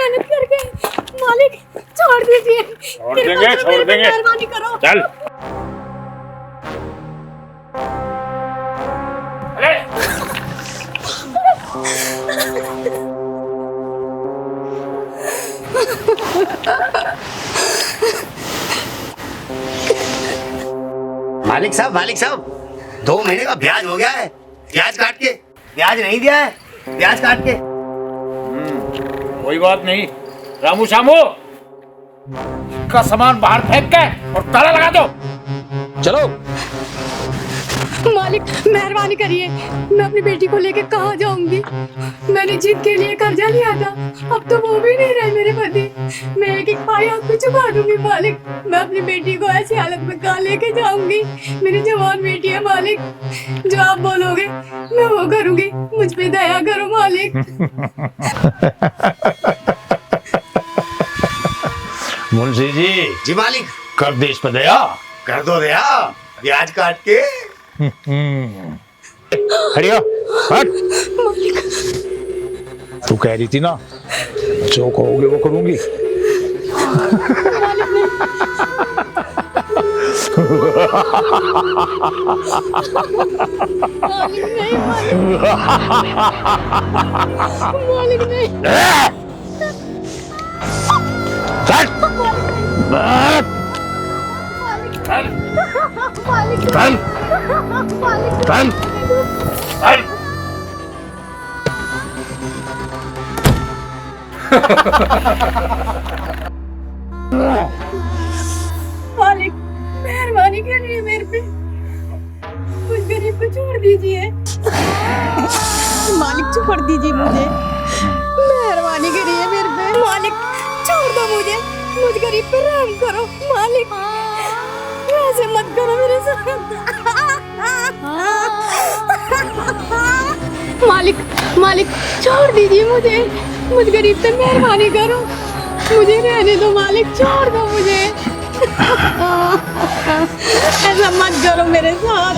मेहनत करके। मालिक छोड़ दीजिए। छोड़ देंगे मेहरबानी करो। चल। अरे मालिक साहब 2 महीने का ब्याज हो गया है। ब्याज काट के, ब्याज नहीं दिया है, ब्याज काट के। कोई बात नहीं रामू शामू, का सामान बाहर फेंक के और ताला लगा दो। चलो। मालिक मेहरबानी करिए, मैं अपनी बेटी को लेके कहाँ जाऊंगी? मैंने जिद के लिए कर्जा लिया था, अब तो वो भी नहीं रहे मेरे पति। मैं एक एक पाई आप पे चुका दूंगी मालिक। मैं अपनी बेटी को ऐसी हालत में कहाँ लेके जाऊंगी? मेरी जवान बेटी है मालिक, जो आप बोलोगे मैं वो करूंगी। मुझ पे दया करो मालिक। मुंशी जी। जी मालिक। कर दे इस पे दया। कर दो दया, ब्याज काट के। हरिया हट। तू कह रही थी ना जो कहोगे वो करूंगी। मालिक नहीं। मालिक मेहरबानी करिए मेरे पे, उस गरीब को छोड़ दीजिए। मालिक छोड़ दीजिए मुझे, मेहरबानी करिए मेरे पे। मालिक छोड़ दो मुझे, मुझ गरीब पे रहम करो मालिक। ऐसे मत करो मेरे साथ। मालिक छोड़ दीजिए मुझे, मुझ गरीब पे मेहरबानी करो। मुझे रहने दो मालिक, छोड़ दो मुझे। ऐसा मत करो मेरे साथ।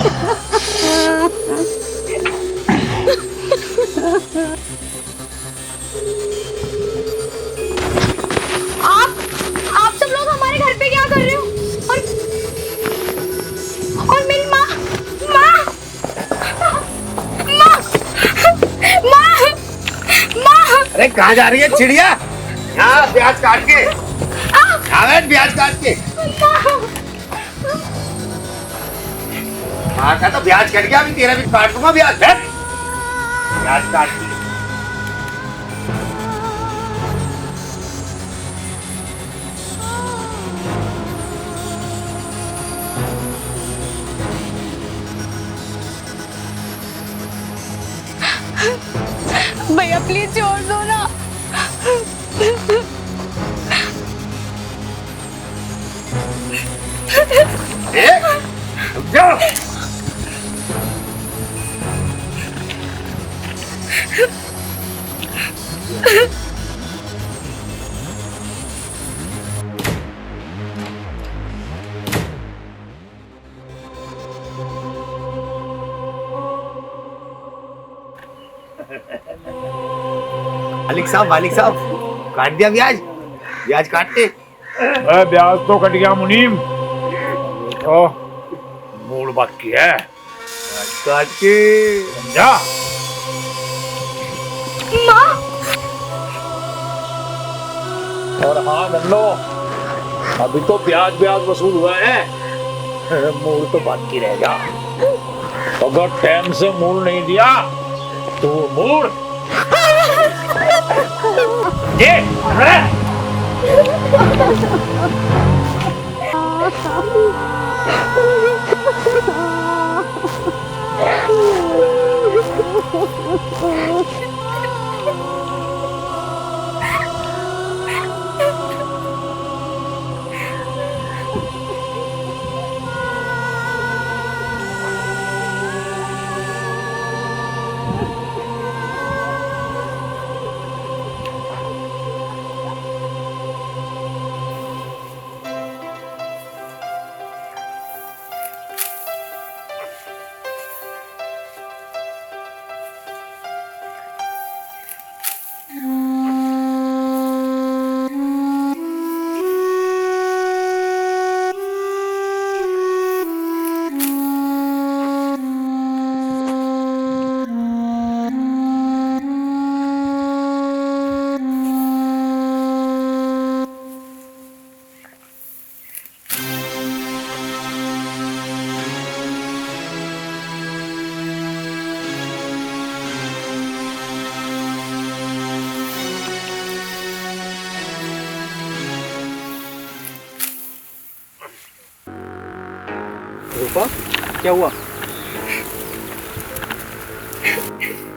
आप सब लोग हमारे घर पे क्या कर रहे हो? और मेरी माँ अरे कहाँ जा रही है चिड़िया? यहाँ ब्याज काट के, ब्याज काट के। हाँ का तो ब्याज कट गया, अभी तेरा भी काट दूंगा ब्याज। ब्याज काट के। भैया प्लीज छोड़ दो ना। रुक जाओ। मालिक साहब काट दिया ब्याज, ब्याज काटते। ब्याज तो कट गया मुनीम, तो मूड बाकी है। काट के समझा? माँ। और हाँ नन्नो, अभी तो ब्याज वसूल हुआ है, मूड तो बाकी रह गया। अगर टाइम से मूड नहीं दिया तो मूड ये रूपा, क्या हुआ?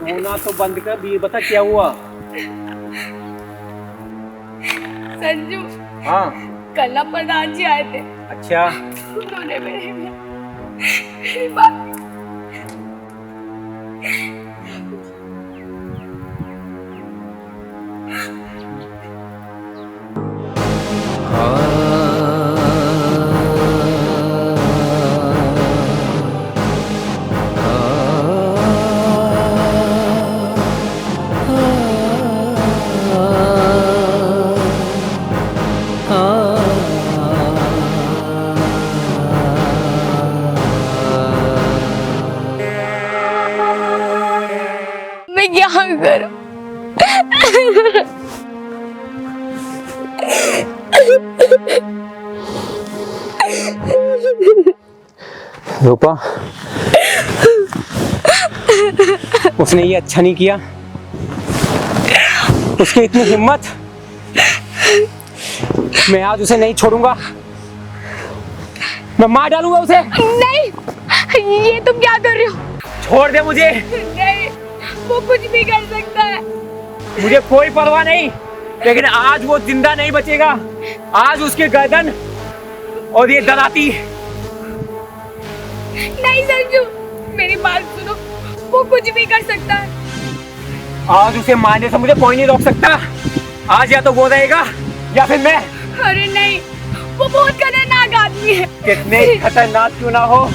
रोना तो बंद कर, ये बता क्या हुआ? संजू, हाँ। कल ना प्रधान जी आए थे। अच्छा। उन्होंने मेरी बात मैं क्या करूं? रूपा, उसने ये अच्छा नहीं किया। उसकी इतनी हिम्मत, मैं आज उसे नहीं छोड़ूंगा। मैं मार डालूंगा उसे। नहीं, ये तुम क्या कर रहे हो? छोड़ दे मुझे। नहीं, वो कुछ भी कर सकता है। मुझे कोई परवाह नहीं, लेकिन आज वो जिंदा नहीं बचेगा। आज उसके गर्दन और ये दराती। नहीं संजू, मेरी बात सुनो, वो कुछ भी कर सकता है। आज उसे मारने से मुझे कोई नहीं रोक सकता। आज या तो वो रहेगा या फिर मैं। अरे नहीं, वो बहुत खतरनाक आदमी है। कितने खतरनाक क्यों ना हो,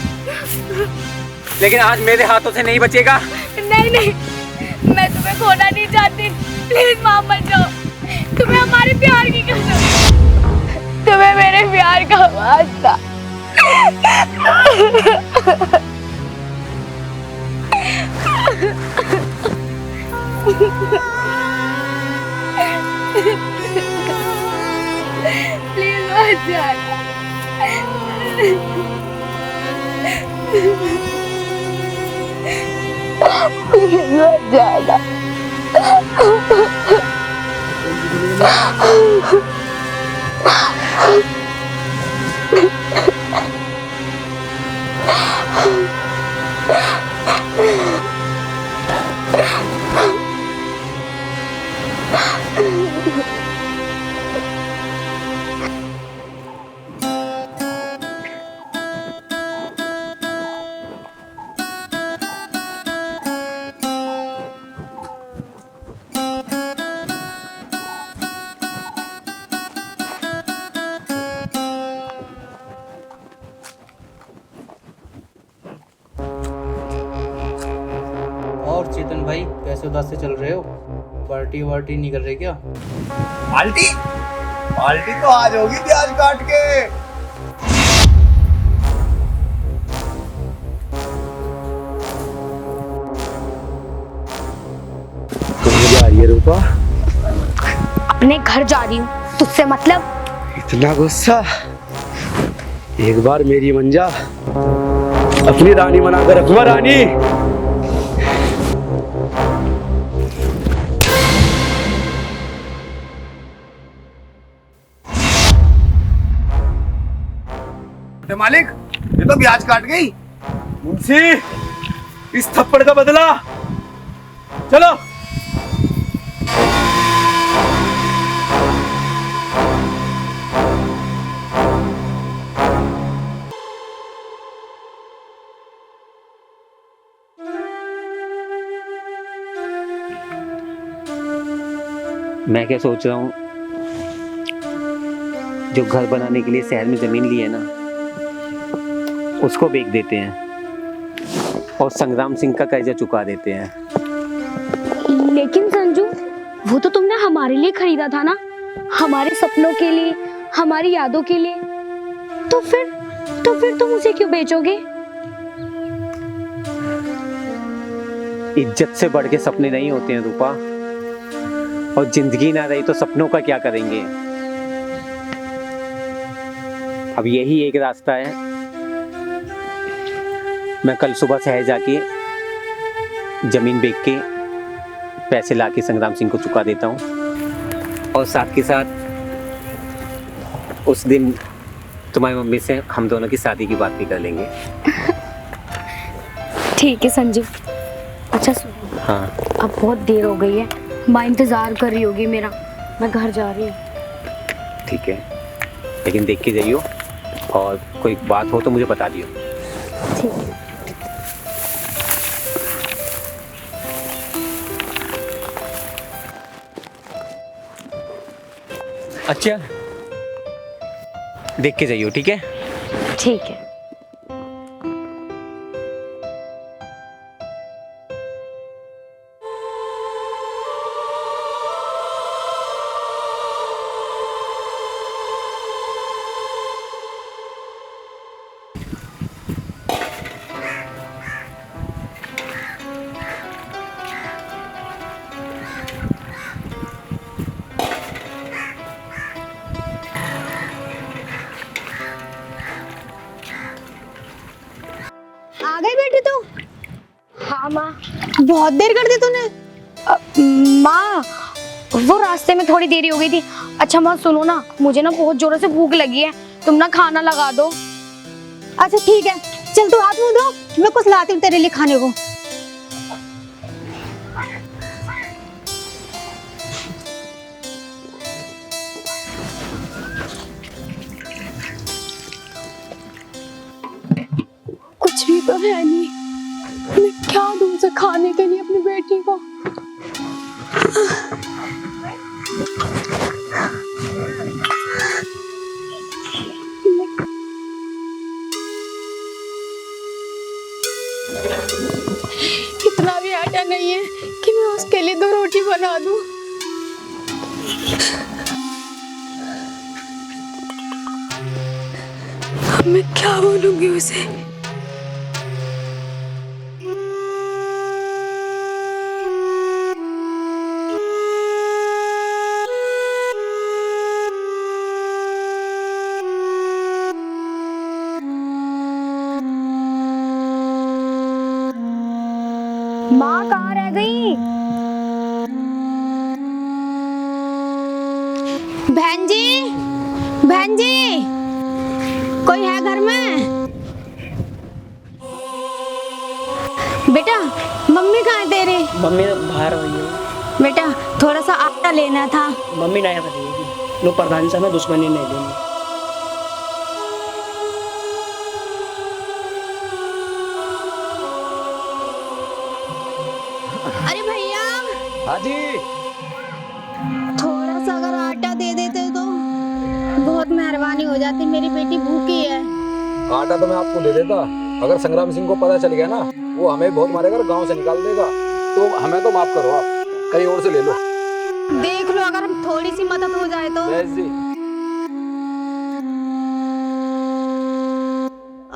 लेकिन आज मेरे हाथों से नहीं बचेगा। नहीं नहीं, मैं तुम्हें खोना नहीं चाहती। प्लीज मां मत जाओ। तुम्हें हमारे प्यार की कसम, तुम्हें मेरे प्यार का वास्ता। प्लीज मत जाना। प्लीज मत जाना। और चेतन भाई, कैसे उदास से चल रहे हो? पार्टी वार्टी नहीं कर रहे क्या? पार्टी पार्टी तो आज होगी प्याज काट के। कहाँ जा रही है रूपा? अपने घर जा रही हूँ, तुझसे मतलब? इतना गुस्सा? एक बार मेरी मंजा अपनी रानी बनाकर रखवा रानी। मालिक, ये तो प्याज काट गई। मुंशी, इस थप्पड़ का बदला। चलो। मैं क्या सोच रहा हूँ, जो घर बनाने के लिए शहर में जमीन ली है ना, उसको बेच देते हैं और संग्राम सिंह का कर्जा चुका देते हैं। लेकिन संजू, वो तो तुमने हमारे लिए खरीदा था ना, हमारे सपनों के लिए, हमारी यादों के लिए। तो फिर तुम उसे क्यों बेचोगे? इज्जत से बढ़ के सपने नहीं होते हैं रूपा, और जिंदगी ना रही तो सपनों का क्या करेंगे। अब यही एक रास्ता है, मैं कल सुबह शहर जाके जमीन बेच के पैसे लाके संग्राम सिंह को चुका देता हूँ, और साथ के साथ उस दिन तुम्हारी मम्मी से हम दोनों की शादी की बात भी कर लेंगे। ठीक है संजू। अच्छा सुनो, हाँ अब बहुत देर हो गई है, माँ इंतजार कर रही होगी मेरा, मैं घर जा रही हूँ। ठीक है, लेकिन देख के जाइयो और कोई बात हो तो मुझे बता दियो। ठीक है। अच्छा, देख के जाइयो, ठीक है? ठीक है। आ गई बेटी तू? हाँ माँ। बहुत देर कर दी तूने। माँ वो रास्ते में थोड़ी देरी हो गई थी। अच्छा माँ सुनो ना, मुझे ना बहुत जोरों से भूख लगी है, तुम ना खाना लगा दो। अच्छा ठीक है, चल तू हाथ मुंह धो, मैं कुछ लाती हूँ तेरे लिए खाने को। कुछ भी तो है नहीं, मैं क्या दूं उसे खाने के लिए अपनी बेटी को। इतना भी आटा नहीं है कि मैं उसके लिए 2 रोटी बना दूं। अब मैं क्या बोलूंगी उसे। माँ कहाँ रह गई? बहन जी, बहन जी, कोई है घर में? बेटा मम्मी कहाँ है तेरी? मम्मी बाहर हुई है। बेटा थोड़ा सा आटा लेना था। मम्मी नहीं करेगी, लोग प्रधान से हमें दुश्मनी नहीं देनी। अरे भैया, हाँ जी। थोड़ा सा अगर आटा दे देते तो बहुत मेहरबानी हो जाती, मेरी बेटी भूखी है। आटा तो मैं आपको दे देता, अगर संग्राम सिंह को पता चल गया ना, वो हमें बहुत मारेगा, गांव से निकाल देगा। तो हमें तो माफ करो, आप कहीं और से ले लो। देख लो अगर हम थोड़ी सी मदद हो जाए तो। जय जी।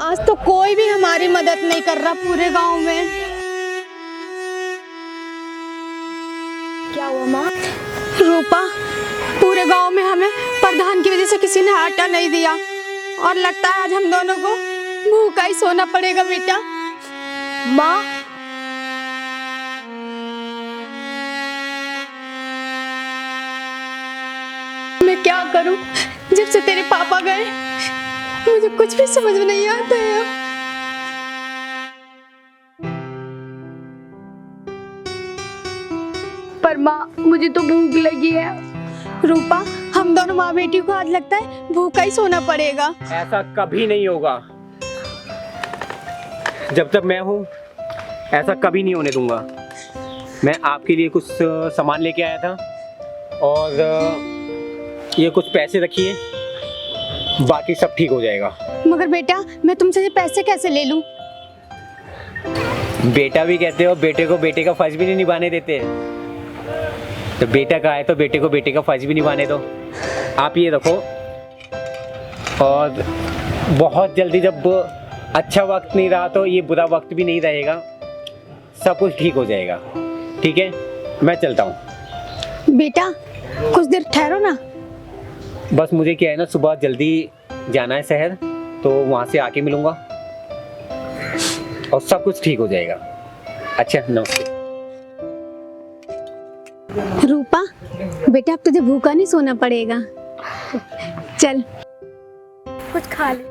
आज तो कोई भी हमारी मदद नहीं कर रहा पूरे गांव में। क्या हुआ माँ? रूपा, पूरे गांव में हमें प्रधान की वजह से किसी ने आटा नहीं दिया और लगता है आज हम दोनों को भूखा ही सोना पड़ेगा बेटा। माँ मैं क्या करूं? जब से तेरे पापा गए मुझे कुछ भी समझ में नहीं आता है अब। पर माँ मुझे तो भूख लगी है। रूपा, हम दोनों माँ बेटी को आज लगता है भूखा ही सोना पड़ेगा। ऐसा कभी नहीं होगा, जब तक मैं हूँ ऐसा कभी नहीं होने दूंगा। मैं आपके लिए कुछ सामान लेके आया था और ये कुछ पैसे रखिए, बाकी सब ठीक हो जाएगा। मगर बेटा मैं तुमसे ये पैसे कैसे ले लूं? बेटा भी कहते हो, बेटे को बेटे का फर्ज भी नहीं निभाने देते, तो बेटा का है तो बेटे को बेटे का फर्ज भी निभाने दो। आप ये रखो, और बहुत जल्दी जब अच्छा वक्त नहीं रहा तो ये बुरा वक्त भी नहीं रहेगा, सब कुछ ठीक हो जाएगा। ठीक है, मैं चलता हूँ। बेटा कुछ देर ठहरो ना। बस मुझे क्या है ना, सुबह जल्दी जाना है शहर, तो वहाँ से आके मिलूँगा और सब कुछ ठीक हो जाएगा। अच्छा नमस्ते। रूपा बेटा अब तुझे भूखा नहीं सोना पड़ेगा, चल। कुछ खा ले।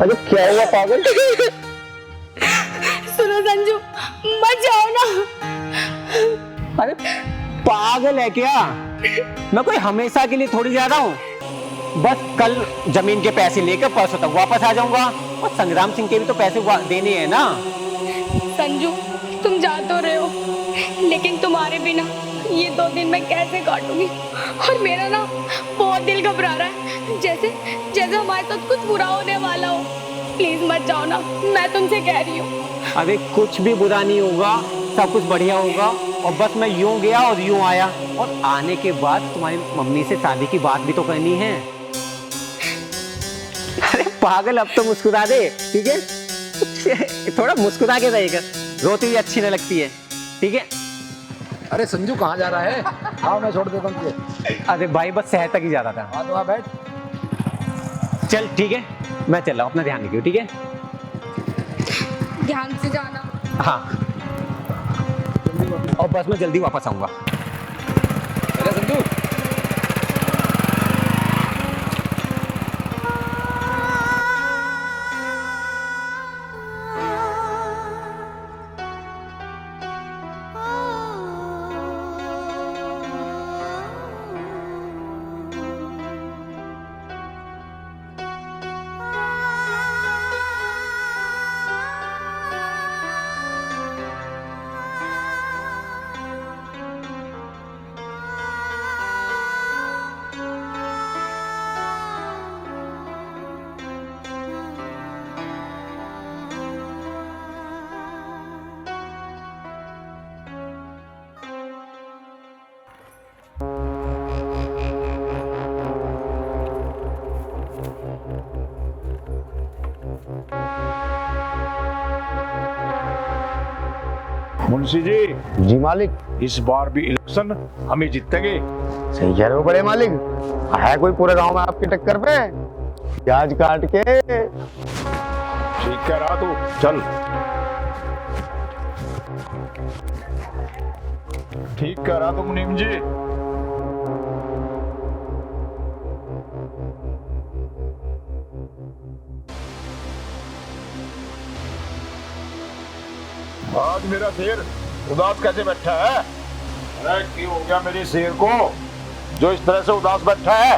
अरे क्या हुआ पागल? सुनो संजू, मत जाओ ना। अरे पागल है क्या? मैं कोई हमेशा के लिए थोड़ी जा रहा हूँ। बस कल जमीन के पैसे लेकर परसों तक वापस आ जाऊंगा। और संग्राम सिंह के भी तो पैसे देने हैं ना। संजू, तुम जा तो रहे हो, लेकिन तुम्हारे बिना ये 2 दिन मैं कैसे काटूंगी? और मेरा ना बहुत दिल घबरा रहा है, जैसे जैसे हमारे साथ कुछ बुरा होने वाला हो। प्लीज मत जाओ ना, मैं तुमसे कह रही हूँ। अरे कुछ भी बुरा नहीं होगा, सब कुछ बढ़िया होगा। और बस मैं यूं गया और यूं आया, और आने के बाद तुम्हारी मम्मी से शादी की बात भी तो करनी है। अरे पागल, अब तो मुस्कुरा दे, ठीक है? थोड़ा मुस्कुरा के रहेगा, रोती हुई अच्छी न लगती है, ठीक है? अरे संजू कहाँ जा रहा है? हाँ मैं छोड़ देता हूँ तुझे। अरे भाई बस शहर तक ही जा रहा था। हाँ तो बैठ। चल ठीक है, मैं चल रहा हूँ, अपना ध्यान रखियो, ठीक है? ध्यान से जाना। हाँ, और बस मैं जल्दी वापस आऊंगा। अरे संजू, मुंशी जी, जी मालिक। इस बार भी इलेक्शन हम ही जीतेंगे। सही कह रहे हो बड़े मालिक। है कोई पूरे गांव में आपकी टक्कर पे? प्याज काट के। ठीक कह रहा तू, चल। ठीक कह रहा तू मुनीम जी। आज मेरा शेर उदास कैसे बैठा है? अरे क्यों हो गया मेरे शेर को जो इस तरह से उदास बैठा है?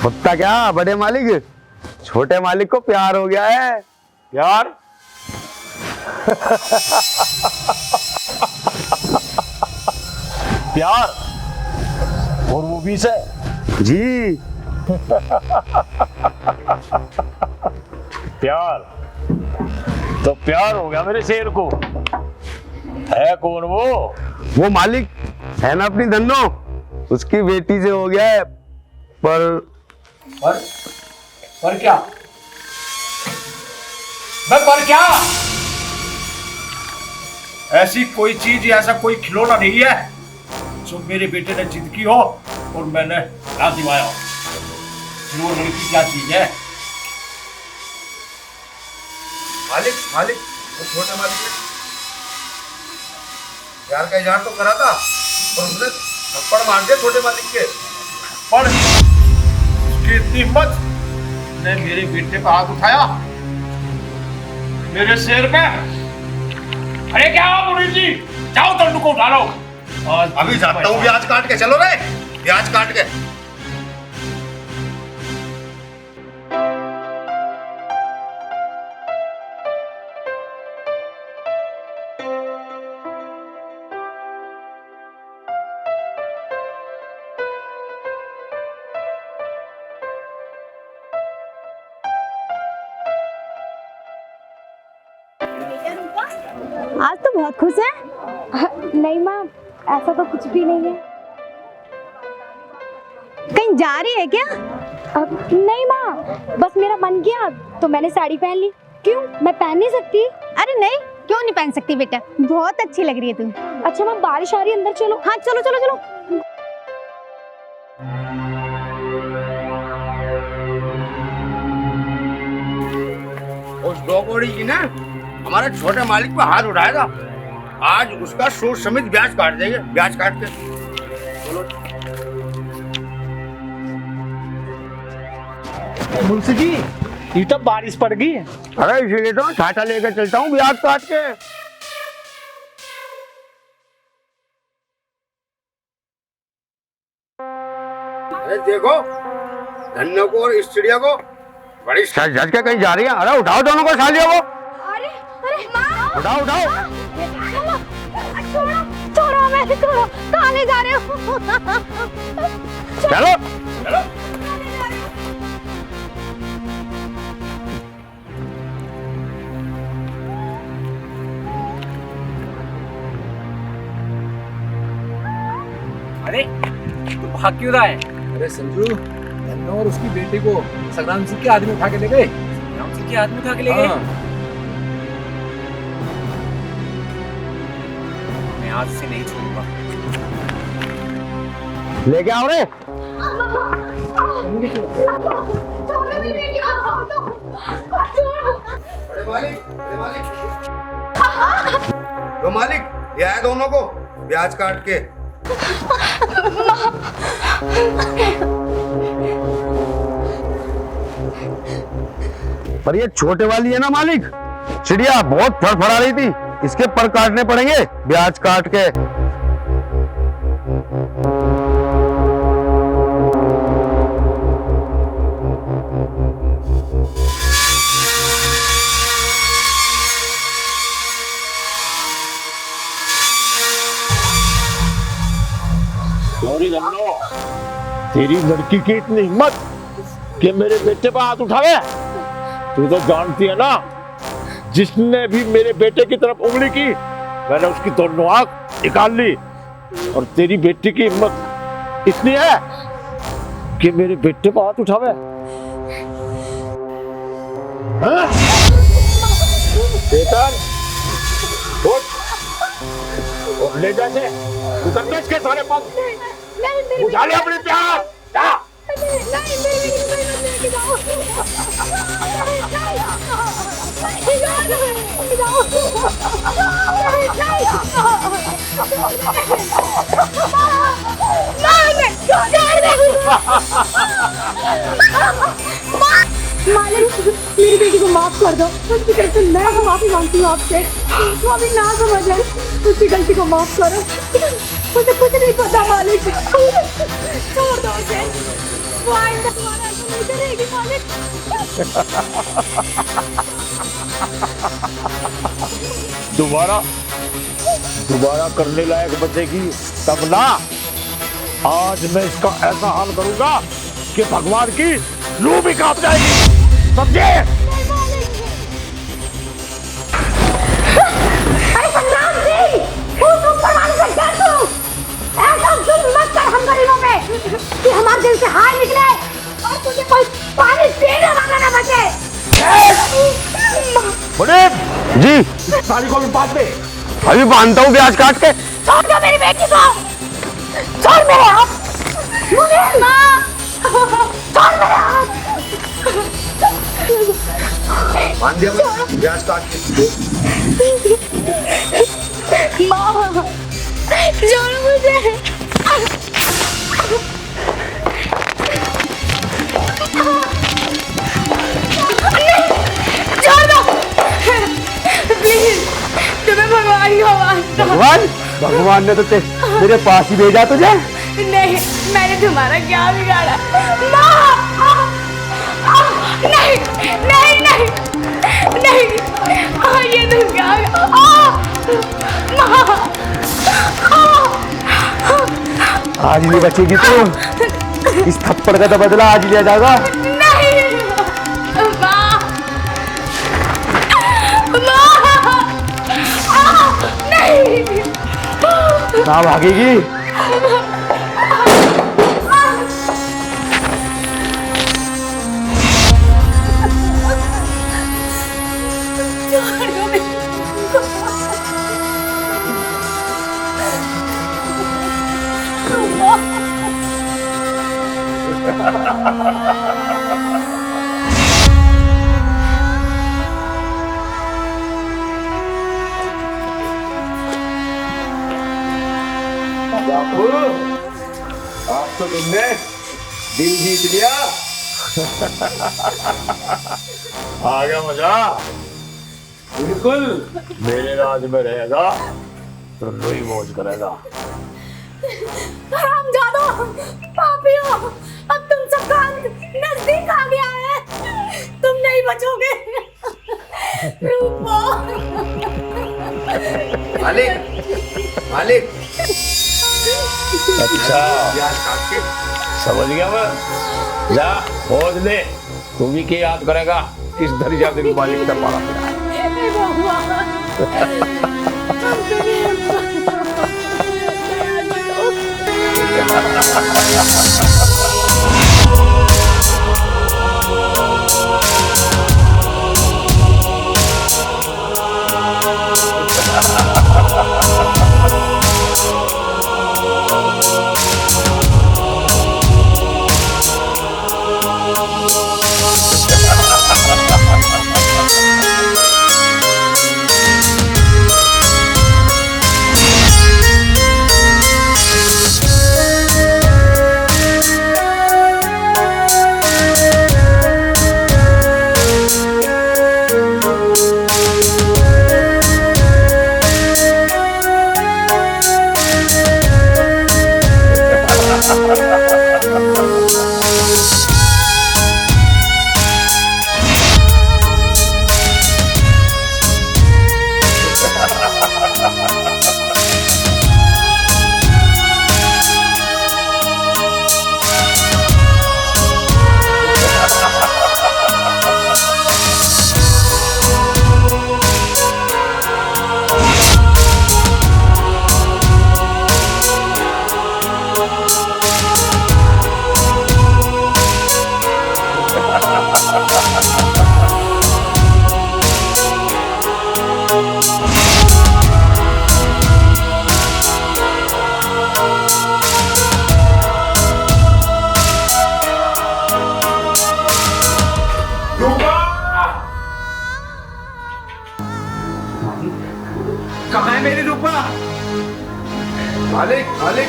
होता क्या बड़े मालिक, छोटे मालिक को प्यार हो गया है। प्यार? प्यार? और वो भी से? जी। प्यार तो प्यार हो गया मेरे शेर को। है कौन वो? वो मालिक है ना अपनी धन्नो, उसकी बेटी से हो गया है। पर क्या? पर क्या? ऐसी कोई चीज, ऐसा कोई खिलौना नहीं है जो मेरे बेटे ने जिद की हो और मैंने ना दिवाया हो। वो लड़की क्या चीज है? मालिक मालिक, वो छोटे मालिक ने प्यार का इजहार तो करा था और उसने थप्पड़ मार दिया छोटे मालिक के। पर उसकी इतनी हिम्मत ने मेरे बेटे पर हाथ उठाया, मेरे शेर पे। अरे क्या हुआ मुनीम जी? जाओ तंडू को उठा लो। अभी जाता हूँ, प्याज काट के चलो रे, प्याज काट के। आज तो बहुत खुश है। नहीं माँ, ऐसा तो कुछ भी नहीं है। कहीं जा रही है क्या? नहीं माँ, बस मेरा मन किया तो मैंने साड़ी पहन ली। क्यों, मैं पहन नहीं सकती? अरे नहीं, क्यों नहीं पहन सकती बेटा, बहुत अच्छी लग रही है तू। अच्छा माँ, बारिश आ रही है, अंदर चलो। हाँ चलो चलो चलो। उस डोगोड़ी जी ने हमारे छोटे मालिक पे हाथ उठाया था, आज उसका सूद समेत ब्याज काट देंगे, ब्याज काट के। मुंशी जी, ये तो बारिश पड़ गई है। अरे इसीलिए तो छाता लेकर चलता हूँ ब्याज काट के। अरे देखो, धन्नो को और इस चिड़िया को बड़ी सज धज के कहीं जा रही है। अरे उठाओ दोनों को सालियों को। अरे अरे माँ, उठाओ उठाओ। छोड़ो छोड़ो, मैं छोड़ो, कहाँ ले जा रहे हो? चलो चलो। अरे तू भाग क्यों रहा है? अरे संजू, धन्नो और उसकी बेटी को संग्राम सिंह के आदमी उठा के ले गए। संग्राम सिंह के आदमी उठा के ले गए? मैं आज से नहीं छोड़ूंगा। लेके आओ रे। तो मालिक, ये आया दोनों को ब्याज काट के। पर ये छोटे वाली है ना मालिक, चिड़िया बहुत फड़फड़ा रही थी, इसके पर काटने पड़ेंगे ब्याज काट के। तेरी लड़की की इतनी हिम्मत कि मेरे बेटे पर हाथ उठावे। तू तो जानती है ना, जिसने भी मेरे बेटे की तरफ उंगली की मैंने उसकी दोनों आंख निकाल ली। और तेरी बेटी की हिम्मत इतनी है कि मेरे बेटे पर हाथ उठावे। हाँ? चेतन, उठ और ले जाते उतरने के सारे पग बुझा ले अपने प्यार। मालिक, मेरी बेटी को माफ कर दो। उसकी तरफ से मैं माफी मांगती हूँ आपसे। वो अभी ना समझ है, उसकी गलती को माफ करो। मुझे कुछ नहीं पता मालिक, छोड़ दो उसे। वो आइंदा तुम्हारा ऐसा नहीं करेगी मालिक। दोबारा करने लायक बचेगी तब ना। आज मैं इसका ऐसा हाल करूंगा कि भगवान की रूह भी कांप जाएगी, समझे? अरे संग्राम सिंह, तुम परवान से क्या तू? ऐसा जुल्म मत कर हम गरीबों पे कि हमारे दिल से हार निकले और तुझे कोई पानी पीने वाला ना बचे। मुनीब जी, साली को भी बात दे। अभी बांधता हूँ ब्याज काट के। छोड़ दो मेरी बेटी को, छोड़ मेरे हाथ। मुनीब, छोड़ मेरे हाथ। बांध दिया मैं ब्याज काट के। माँ, छोड़ो मुझे। छोड़ दो प्लीज, तुम्हें भगवान की आवाज दो। भगवान ने तो मेरे पास ही भेजा तुझे। नहीं, मैंने तुम्हारा क्या बिगाड़ा? माँ, नहीं नहीं नहीं नहीं, ये तुम क्या? माँ, आज नहीं बचेगी तू। इस थप्पड़ का तो बदला आज लिया जाएगा। नहीं माँ, माँ, ना भागेगी। बापू, आज तो तुमने दिल जीत लिया। आ गया मजा। बिल्कुल मेरे राज में रहेगा तो रोई मौज करेगा। हरामजादो, पापियों, अब तुम सबका अंत नजदीक आ गया है। तुम नहीं बचोगे। रूपा। मालिक, मालिक। अच्छा, समझ गया मैं। जा खोज ले, तू भी क्या याद करेगा किस दरिया से मालिक से पाला पड़ा। कहाँ है मेरी रूपा? मालिक, मालिक,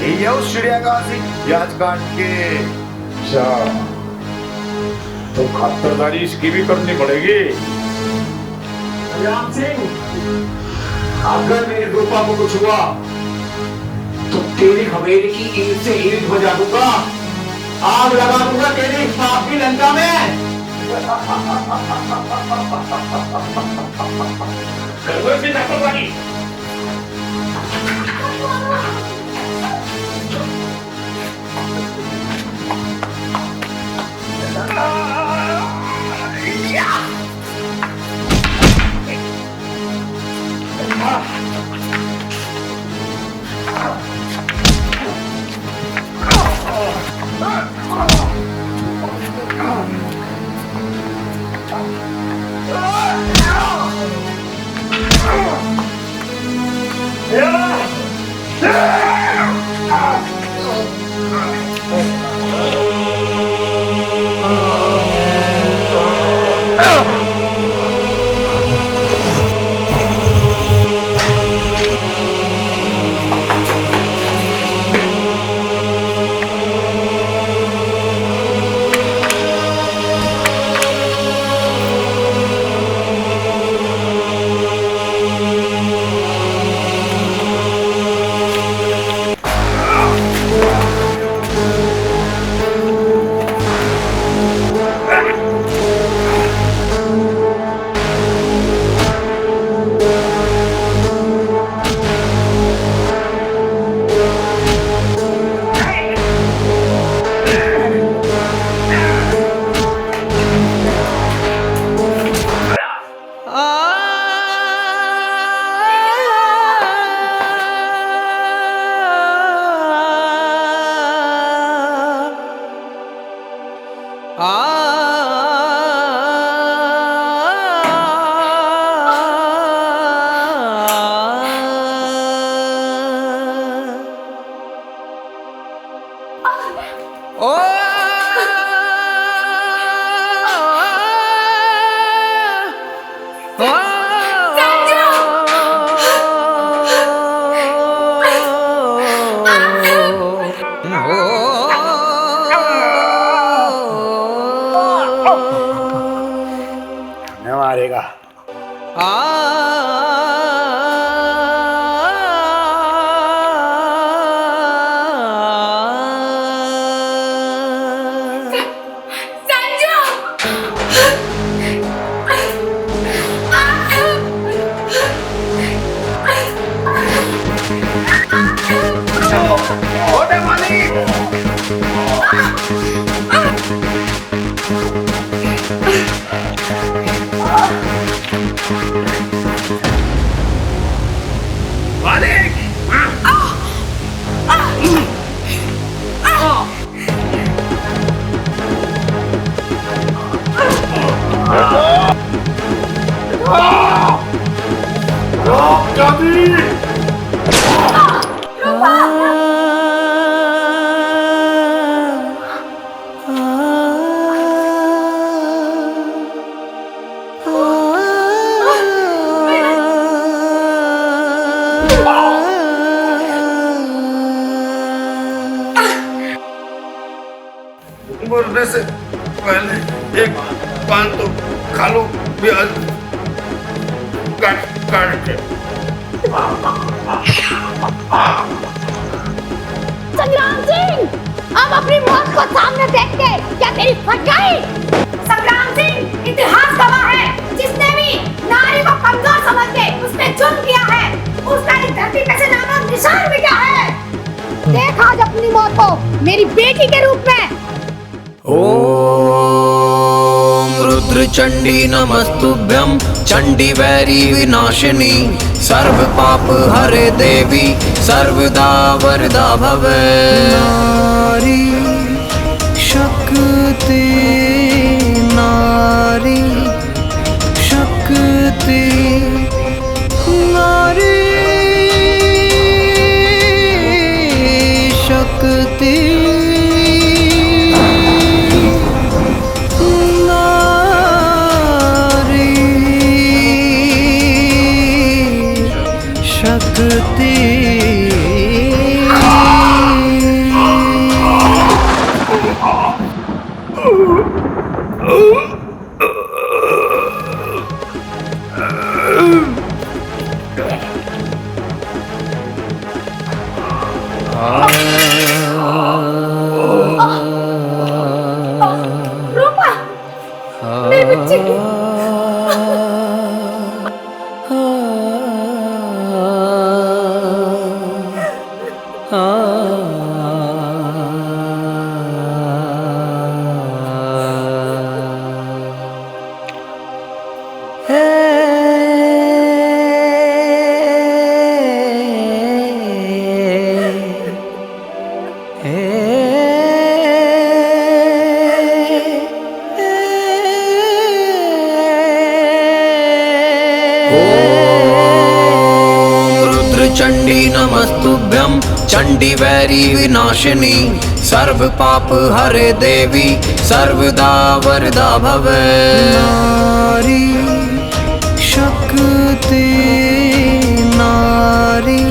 यही है उस चिड़ियाघर से प्याज काट के। अच्छा, तो खातिरदारी इसकी भी करनी पड़ेगी। राम सिंह, अगर मेरी रूपा को कुछ हुआ तो तेरी हवेली की ईंट से ईंट बजा दूंगा, आग लगा दूंगा तेरी पाप की लंका में। ओ मारेगा। छोटे मालिक मालिक बोलने से पहले एक पान तो खा लो प्याज काट काट के। संग्राम सिंह, अब अपनी मौत को सामने देख के क्या तेरी फट गई? संग्राम सिंह इतिहास गवाह है, जिसने भी नारी को कमजोर समझ के उसने जुल्म किया है, उसका इस धरती पे से नाम और निशान मिटा है। देख आज अपनी मौत को मेरी बेटी के रूप में। ओम रुद्र चंडी नमस्तुभ्यं चंडी वैरी विनाशिनी सर्व पाप हरे देवी सर्वदा वरदा भवे। नारी शक्ति नारी शक्ति नारी शक्ति रूपा, मेरे बच्चे की चंडी नमस्तुभ्यं चंडी वैरी विनाशिनी सर्व पाप हरे देवी सर्वदा वरदा भवे। नारी शक्ति नारी